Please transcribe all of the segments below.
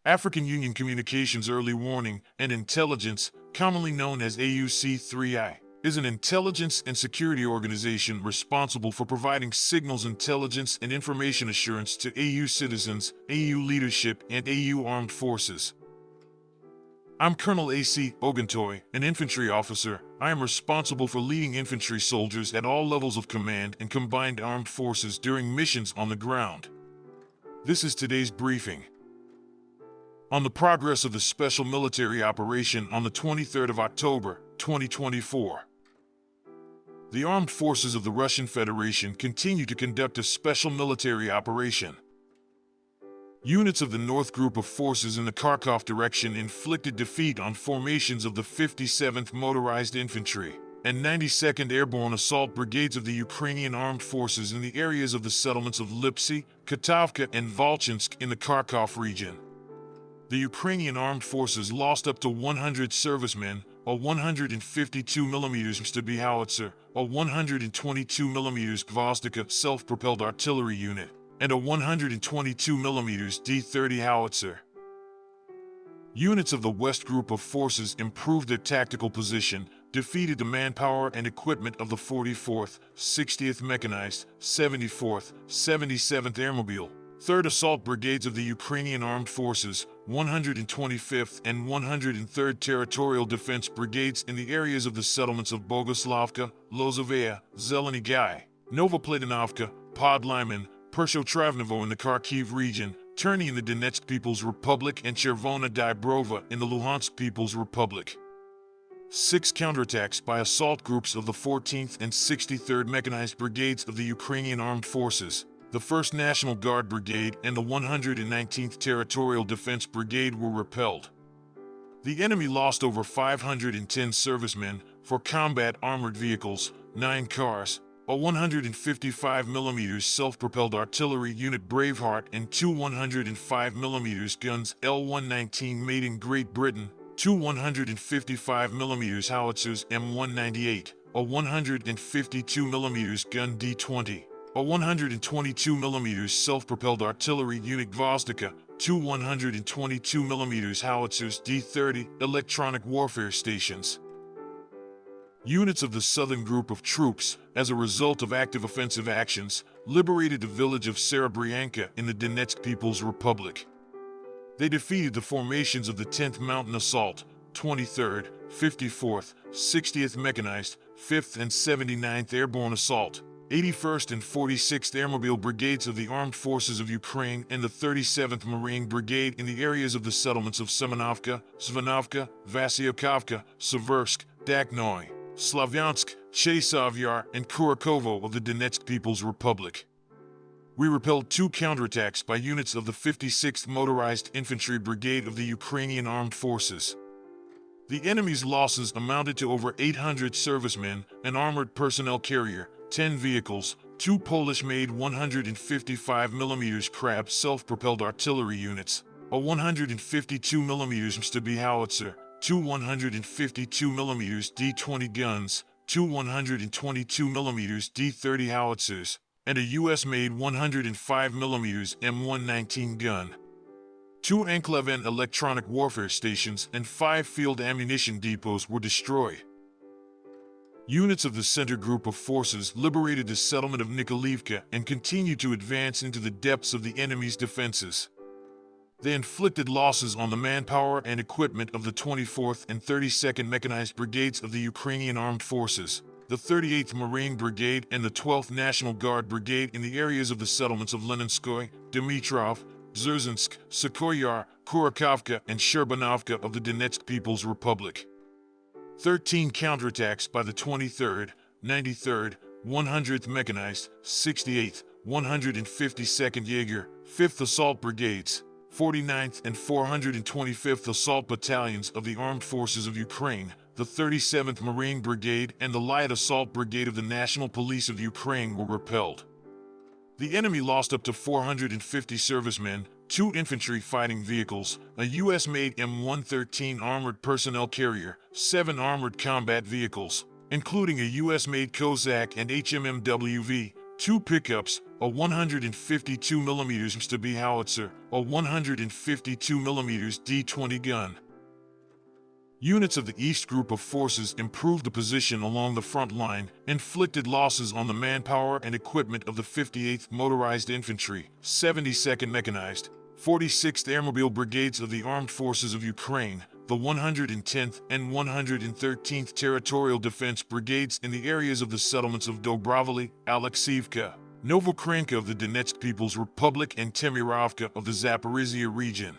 African Union Communications Early Warning and Intelligence, commonly known as AUC3I, is an intelligence and security organization responsible for providing signals intelligence and information assurance to AU citizens, AU leadership, and AU armed forces. I'm Colonel A.C. Oguntoye, an infantry officer. I am responsible for leading infantry soldiers at all levels of command and combined armed forces during missions on the ground. This is today's briefing. On the progress of the special military operation on the 23rd of October, 2024. The armed forces of the Russian Federation continue to conduct a special military operation. Units of the North Group of Forces in the Kharkov direction inflicted defeat on formations of the 57th Motorized Infantry and 92nd Airborne Assault Brigades of the Ukrainian Armed Forces in the areas of the settlements of Lipsy, Katovka, and Volchansk in the Kharkov region. The Ukrainian Armed Forces lost up to 100 servicemen, a 152mm Stubby howitzer, a 122mm Gvozdika self-propelled artillery unit, and a 122mm D-30 howitzer. Units of the West Group of Forces improved their tactical position, defeated the manpower and equipment of the 44th, 60th Mechanized, 74th, 77th Airmobile, 3rd Assault Brigades of the Ukrainian Armed Forces, 125th and 103rd Territorial Defense Brigades in the areas of the settlements of Bogoslavka, Lozovaya, Zeleny Gai, Novoplatinovka, Podlyman, Pershotravnevo in the Kharkiv region, Terny in the Donetsk People's Republic, and Chervona Dybrova in the Luhansk People's Republic. 6 counterattacks by assault groups of the 14th and 63rd Mechanized Brigades of the Ukrainian Armed Forces, the 1st National Guard Brigade, and the 119th Territorial Defense Brigade were repelled. The enemy lost over 510 servicemen, 4 combat armored vehicles, 9 cars, a 155mm self-propelled artillery unit Braveheart, and 2 105mm guns L-119 made in Great Britain, 2 155mm howitzers M198, a 152mm gun D-20, a 122mm self-propelled artillery unit Gvozdika, 2 122mm howitzers D-30, electronic warfare stations. Units of the Southern Group of Troops, as a result of active offensive actions, liberated the village of Serebryanka in the Donetsk People's Republic. They defeated the formations of the 10th Mountain Assault, 23rd, 54th, 60th Mechanized, 5th and 79th Airborne Assault, 81st and 46th Airmobile Brigades of the Armed Forces of Ukraine, and the 37th Marine Brigade in the areas of the settlements of Semenovka, Zvanovka, Vasyokhovka, Seversk, Daknoy, Slavyansk, Chasov and Kurakovo of the Donetsk People's Republic. We repelled 2 counterattacks by units of the 56th Motorized Infantry Brigade of the Ukrainian Armed Forces. The enemy's losses amounted to over 800 servicemen, an armored personnel carrier, 10 vehicles, 2 Polish-made 155mm Krab self-propelled artillery units, a 152mm Stubby howitzer, 2 152mm D-20 guns, 2 122mm D-30 howitzers, and a US-made 105mm M119 gun. 2 Ankleven electronic warfare stations and 5 field ammunition depots were destroyed. Units of the Center Group of Forces liberated the settlement of Nikolaevka and continued to advance into the depths of the enemy's defenses. They inflicted losses on the manpower and equipment of the 24th and 32nd Mechanized Brigades of the Ukrainian Armed Forces, the 38th Marine Brigade, and the 12th National Guard Brigade in the areas of the settlements of Leninskoye, Dmitrov, Dzerzhinsk, Sokoyar, Kurakovka, and Sherbanovka of the Donetsk People's Republic. 13 counterattacks by the 23rd, 93rd, 100th Mechanized, 68th, 152nd Jaeger, 5th Assault Brigades, 49th and 425th Assault Battalions of the Armed Forces of Ukraine, the 37th Marine Brigade, and the Light Assault Brigade of the National Police of Ukraine were repelled. The enemy lost up to 450 servicemen, 2 infantry fighting vehicles, a US-made M113 armored personnel carrier, 7 armored combat vehicles, including a US-made Kozak and HMMWV, 2 pickups, a 152mm St.B howitzer, a 152mm D-20 gun. Units of the East Group of Forces improved the position along the front line, inflicted losses on the manpower and equipment of the 58th Motorized Infantry, 72nd Mechanized, 46th Airmobile Brigades of the Armed Forces of Ukraine, the 110th and 113th Territorial Defense Brigades in the areas of the settlements of Dobrovolye, Alexeivka, Novokranka of the Donetsk People's Republic and Temirovka of the Zaporizhia region.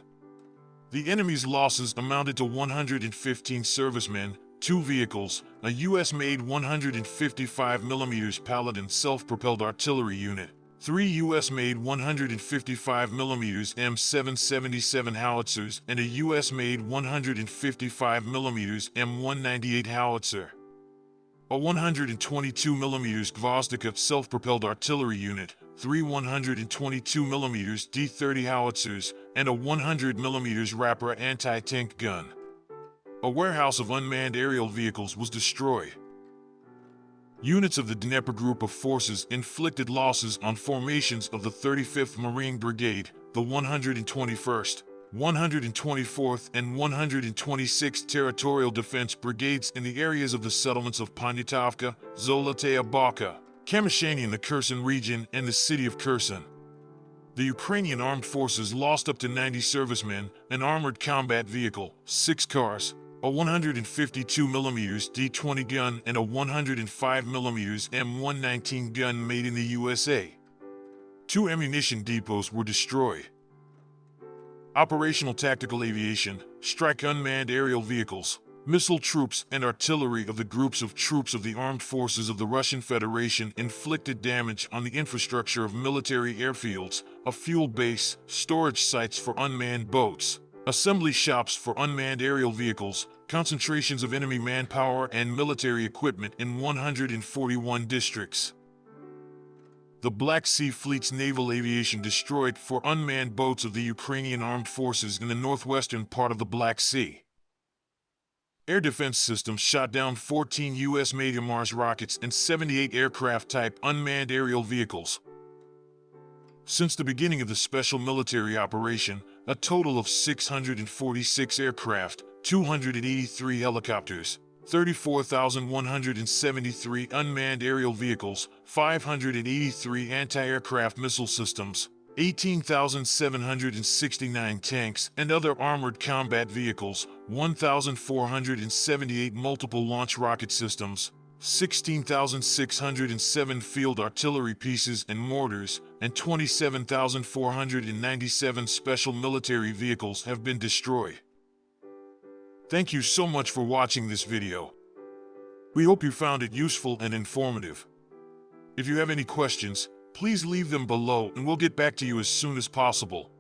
The enemy's losses amounted to 115 servicemen, 2 vehicles, a US-made 155mm Paladin self-propelled artillery unit, 3 US-made 155mm M777 howitzers, and a US-made 155mm M198 howitzer. A 122mm Gvozdika self-propelled artillery unit, 3 122mm D-30 howitzers, and a 100mm Raptor anti-tank gun. A warehouse of unmanned aerial vehicles was destroyed. Units of the Dnieper Group of Forces inflicted losses on formations of the 35th Marine Brigade, the 121st, 124th, and 126th Territorial Defense Brigades in the areas of the settlements of Poniatowka, Zolotaya Baka, Kamyshany in the Kherson region, and the city of Kherson. The Ukrainian Armed Forces lost up to 90 servicemen, an armored combat vehicle, 6 cars, a 152mm D-20 gun, and a 105mm M119 gun made in the USA. 2 ammunition depots were destroyed. Operational tactical aviation, strike unmanned aerial vehicles, missile troops, and artillery of the groups of troops of the armed forces of the Russian Federation inflicted damage on the infrastructure of military airfields, a fuel base, storage sites for unmanned boats, assembly shops for unmanned aerial vehicles, concentrations of enemy manpower and military equipment in 141 districts. The Black Sea Fleet's naval aviation destroyed 4 unmanned boats of the Ukrainian armed forces in the northwestern part of the Black Sea. Air defense systems shot down 14 US-made HIMARS rockets and 78 aircraft-type unmanned aerial vehicles. Since the beginning of the special military operation, a total of 646 aircraft, 283 helicopters, 34,173 unmanned aerial vehicles, 583 anti-aircraft missile systems, 18,769 tanks and other armored combat vehicles, 1,478 multiple launch rocket systems, 16,607 field artillery pieces and mortars, and 27,497 special military vehicles have been destroyed. Thank you so much for watching this video. We hope you found it useful and informative. If you have any questions, please leave them below and we'll get back to you as soon as possible.